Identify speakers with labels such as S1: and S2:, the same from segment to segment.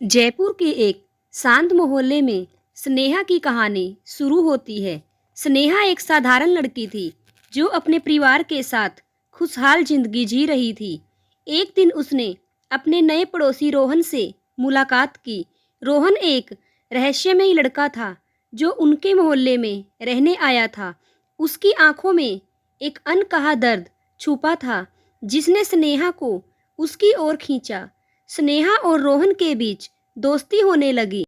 S1: जयपुर के एक शांत मोहल्ले में स्नेहा की कहानी शुरू होती है। स्नेहा एक साधारण लड़की थी जो अपने परिवार के साथ खुशहाल जिंदगी जी रही थी। एक दिन उसने अपने नए पड़ोसी रोहन से मुलाकात की। रोहन एक रहस्यमयी लड़का था जो उनके मोहल्ले में रहने आया था। उसकी आंखों में एक अनकहा दर्द छुपा था जिसने स्नेहा को उसकी ओर खींचा। स्नेहा और रोहन के बीच दोस्ती होने लगी।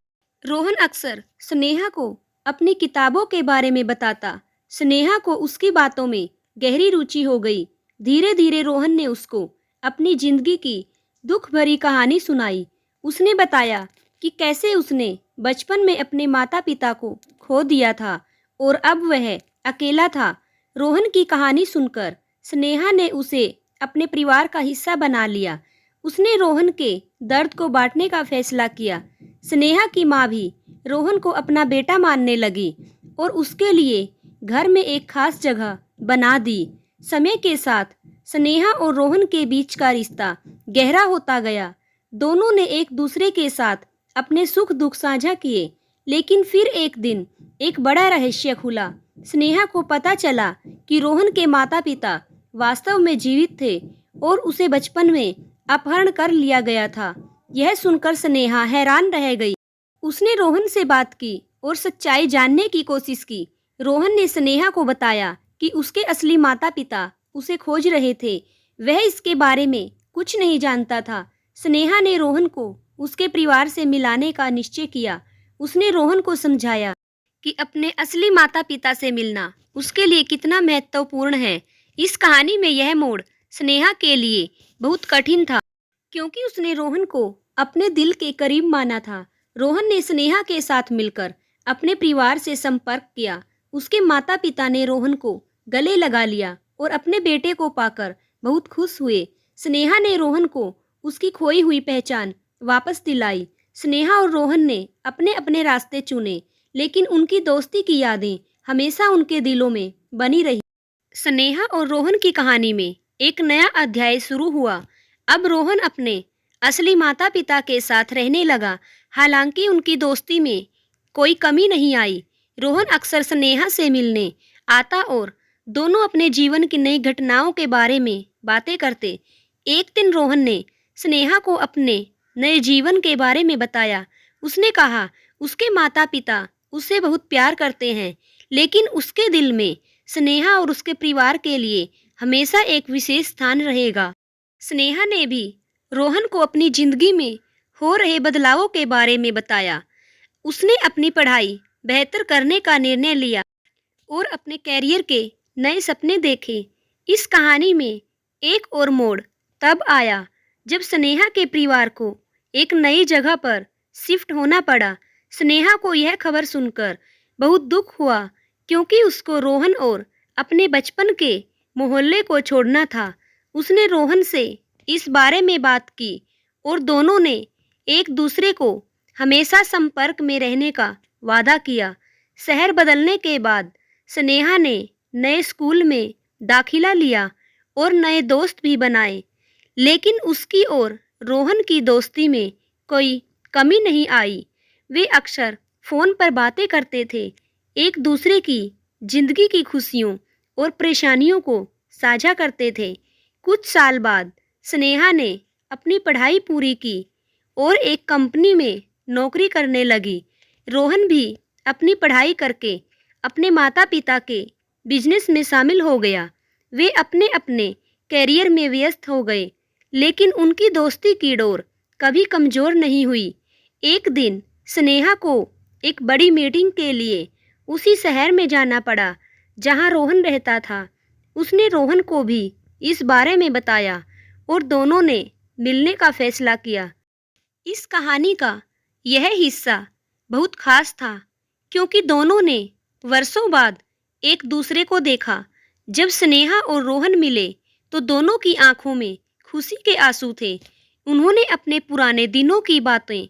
S1: रोहन अक्सर स्नेहा को अपनी किताबों के बारे में बताता। स्नेहा को उसकी बातों में गहरी रुचि हो गई। धीरे धीरे रोहन ने उसको अपनी जिंदगी की दुख भरी कहानी सुनाई। उसने बताया कि कैसे उसने बचपन में अपने माता पिता को खो दिया था और अब वह अकेला था। रोहन की कहानी सुनकर स्नेहा ने उसे अपने परिवार का हिस्सा बना लिया। उसने रोहन के दर्द को बांटने का फैसला किया। स्नेहा की माँ भी रोहन को अपना बेटा मानने लगी और उसके लिए घर में एक खास जगह बना दी। समय के साथ स्नेहा और रोहन के बीच का रिश्ता गहरा होता गया। दोनों ने एक दूसरे के साथ अपने सुख दुख साझा किए। लेकिन फिर एक दिन एक बड़ा रहस्य खुला। स्नेहा को पता चला कि रोहन के माता पिता वास्तव में जीवित थे और उसे बचपन में अपहरण कर लिया गया था। यह सुनकर स्नेहा हैरान रह गई। उसने रोहन से बात की और सच्चाई जानने की कोशिश की। रोहन ने स्नेहा को बताया कि उसके असली माता पिता उसे खोज रहे थे। वह इसके बारे में कुछ नहीं जानता था। स्नेहा ने रोहन को उसके परिवार से मिलाने का निश्चय किया। उसने रोहन को समझाया कि अपने असली माता पिता से मिलना उसके लिए कितना महत्वपूर्ण है। इस कहानी में यह मोड़ स्नेहा के लिए बहुत कठिन था क्योंकि उसने रोहन को अपने दिल के करीब माना था। रोहन ने स्नेहा के साथ मिलकर अपने परिवार से संपर्क किया। उसके माता पिता ने रोहन को गले लगा लिया और अपने बेटे को पाकर बहुत खुश हुए। स्नेहा ने रोहन को उसकी खोई हुई पहचान वापस दिलाई। स्नेहा और रोहन ने अपने अपने रास्ते चुने, लेकिन उनकी दोस्ती की यादें हमेशा उनके दिलों में बनी रही। स्नेहा और रोहन की कहानी में एक नया अध्याय शुरू हुआ। अब रोहन अपने असली माता पिता के साथ रहने लगा। हालांकि उनकी दोस्ती में कोई कमी नहीं आई। रोहन अक्सर स्नेहा से मिलने आता और दोनों अपने जीवन की नई घटनाओं के बारे में बातें करते। एक दिन रोहन ने स्नेहा को अपने नए जीवन के बारे में बताया। उसने कहा उसके माता पिता उससे बहुत प्यार करते हैं, लेकिन उसके दिल में स्नेहा और उसके परिवार के लिए हमेशा एक विशेष स्थान रहेगा। स्नेहा ने भी रोहन को अपनी जिंदगी में हो रहे बदलावों के बारे में बताया। उसने अपनी पढ़ाई बेहतर करने का निर्णय लिया और अपने कैरियर के नए सपने देखे। इस कहानी में एक और मोड़ तब आया जब स्नेहा के परिवार को एक नई जगह पर शिफ्ट होना पड़ा। स्नेहा को यह खबर सुनकर बहुत दुख हुआ क्योंकि उसको रोहन और अपने बचपन के मोहल्ले को छोड़ना था। उसने रोहन से इस बारे में बात की और दोनों ने एक दूसरे को हमेशा संपर्क में रहने का वादा किया। शहर बदलने के बाद स्नेहा ने नए स्कूल में दाखिला लिया और नए दोस्त भी बनाए, लेकिन उसकी और रोहन की दोस्ती में कोई कमी नहीं आई। वे अक्सर फ़ोन पर बातें करते थे, एक दूसरे की जिंदगी की खुशियों और परेशानियों को साझा करते थे। कुछ साल बाद स्नेहा ने अपनी पढ़ाई पूरी की और एक कंपनी में नौकरी करने लगी। रोहन भी अपनी पढ़ाई करके अपने माता पिता के बिजनेस में शामिल हो गया। वे अपने अपने कैरियर में व्यस्त हो गए, लेकिन उनकी दोस्ती की डोर कभी कमज़ोर नहीं हुई। एक दिन स्नेहा को एक बड़ी मीटिंग के लिए उसी शहर में जाना पड़ा जहां रोहन रहता था। उसने रोहन को भी इस बारे में बताया और दोनों ने मिलने का फैसला किया। इस कहानी का यह हिस्सा बहुत खास था क्योंकि दोनों ने वर्षों बाद एक दूसरे को देखा। जब स्नेहा और रोहन मिले तो दोनों की आंखों में खुशी के आंसू थे। उन्होंने अपने पुराने दिनों की बातें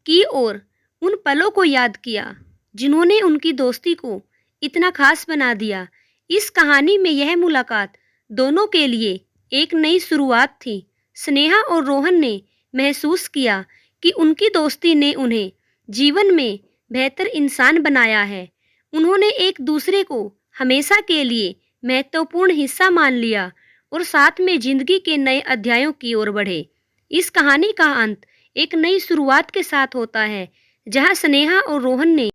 S1: की और उन पलों को याद किया जिन्होंने उनकी दोस्ती को इतना खास बना दिया। इस कहानी में यह मुलाकात दोनों के लिए एक नई शुरुआत थी। स्नेहा और रोहन ने महसूस किया कि उनकी दोस्ती ने उन्हें जीवन में बेहतर इंसान बनाया है। उन्होंने एक दूसरे को हमेशा के लिए महत्वपूर्ण हिस्सा मान लिया और साथ में जिंदगी के नए अध्यायों की ओर बढ़े। इस कहानी का अंत एक नई शुरुआत के साथ होता है, जहां स्नेहा और रोहन ने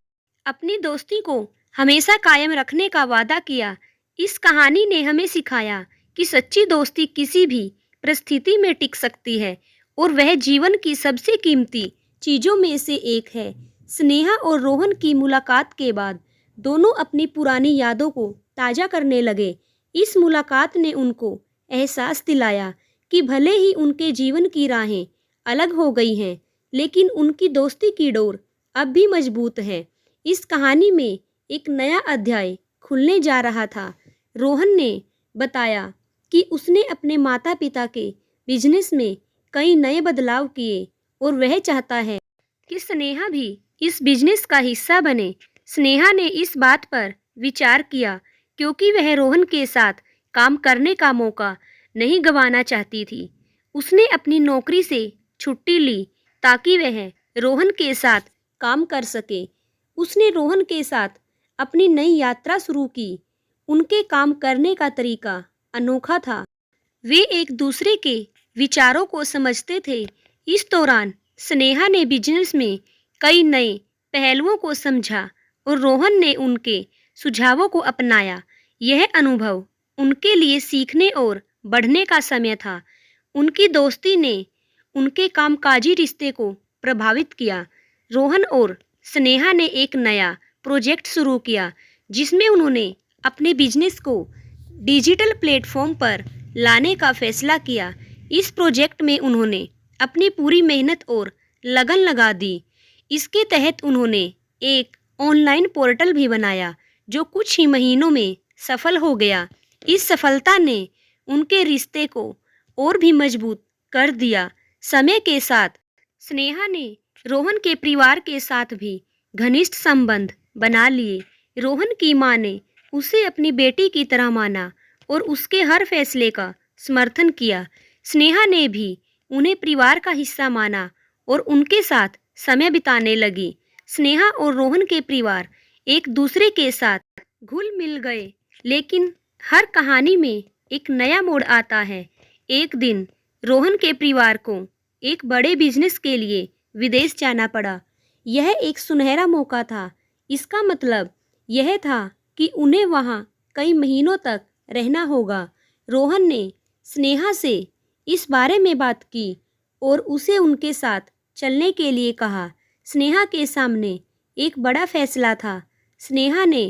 S1: अपनी दोस्ती को हमेशा कायम रखने का वादा किया। इस कहानी ने हमें सिखाया कि सच्ची दोस्ती किसी भी परिस्थिति में टिक सकती है और वह जीवन की सबसे कीमती चीज़ों में से एक है। स्नेहा और रोहन की मुलाकात के बाद दोनों अपनी पुरानी यादों को ताज़ा करने लगे। इस मुलाकात ने उनको एहसास दिलाया कि भले ही उनके जीवन की राहें अलग हो गई हैं, लेकिन उनकी दोस्ती की डोर अब भी मजबूत है। इस कहानी में एक नया अध्याय खुलने जा रहा था। रोहन ने बताया कि उसने अपने माता पिता के बिजनेस में कई नए बदलाव किए और वह चाहता है कि स्नेहा भी इस बिजनेस का हिस्सा बने। स्नेहा ने इस बात पर विचार किया क्योंकि वह रोहन के साथ काम करने का मौका नहीं गंवाना चाहती थी। उसने अपनी नौकरी से छुट्टी ली ताकि वह रोहन के साथ काम कर सके। उसने रोहन के साथ अपनी नई यात्रा शुरू की। उनके काम करने का तरीका अनोखा था। वे एक दूसरे के विचारों को समझते थे। इस दौरान स्नेहा ने बिजनेस में कई नए पहलुओं को समझा और रोहन ने उनके सुझावों को अपनाया। यह अनुभव उनके लिए सीखने और बढ़ने का समय था। उनकी दोस्ती ने उनके कामकाजी रिश्ते को प्रभावित किया। रोहन और स्नेहा ने एक नया प्रोजेक्ट शुरू किया जिसमें उन्होंने अपने बिजनेस को डिजिटल प्लेटफॉर्म पर लाने का फैसला किया। इस प्रोजेक्ट में उन्होंने अपनी पूरी मेहनत और लगन लगा दी। इसके तहत उन्होंने एक ऑनलाइन पोर्टल भी बनाया जो कुछ ही महीनों में सफल हो गया। इस सफलता ने उनके रिश्ते को और भी मजबूत कर दिया। समय के साथ स्नेहा ने रोहन के परिवार के साथ भी घनिष्ठ संबंध बना लिए। रोहन की मां ने उसे अपनी बेटी की तरह माना और उसके हर फैसले का समर्थन किया। स्नेहा ने भी उन्हें परिवार का हिस्सा माना और उनके साथ समय बिताने लगी। स्नेहा और रोहन के परिवार एक दूसरे के साथ घुल मिल गए, लेकिन हर कहानी में एक नया मोड़ आता है। एक दिन रोहन के परिवार को एक बड़े बिजनेस के लिए विदेश जाना पड़ा। यह एक सुनहरा मौका था। इसका मतलब यह था कि उन्हें वहाँ कई महीनों तक रहना होगा। रोहन ने स्नेहा से इस बारे में बात की और उसे उनके साथ चलने के लिए कहा। स्नेहा के सामने एक बड़ा फैसला था। स्नेहा ने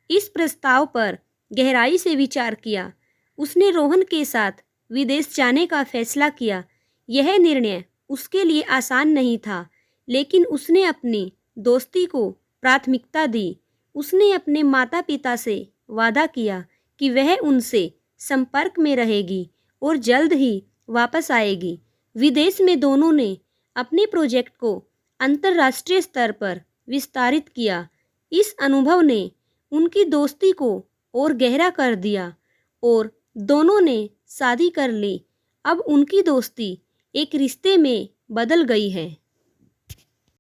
S1: इस प्रस्ताव पर गहराई से विचार किया। उसने रोहन के साथ विदेश जाने का फैसला किया। यह निर्णय उसके लिए आसान नहीं था, लेकिन उसने अपनी दोस्ती को प्राथमिकता दी। उसने अपने माता पिता से वादा किया कि वह उनसे संपर्क में रहेगी और जल्द ही वापस आएगी। विदेश में दोनों ने अपने प्रोजेक्ट को अंतर्राष्ट्रीय स्तर पर विस्तारित किया। इस अनुभव ने उनकी दोस्ती को और गहरा कर दिया और दोनों ने शादी कर ली। अब उनकी दोस्ती एक रिश्ते में बदल गई है।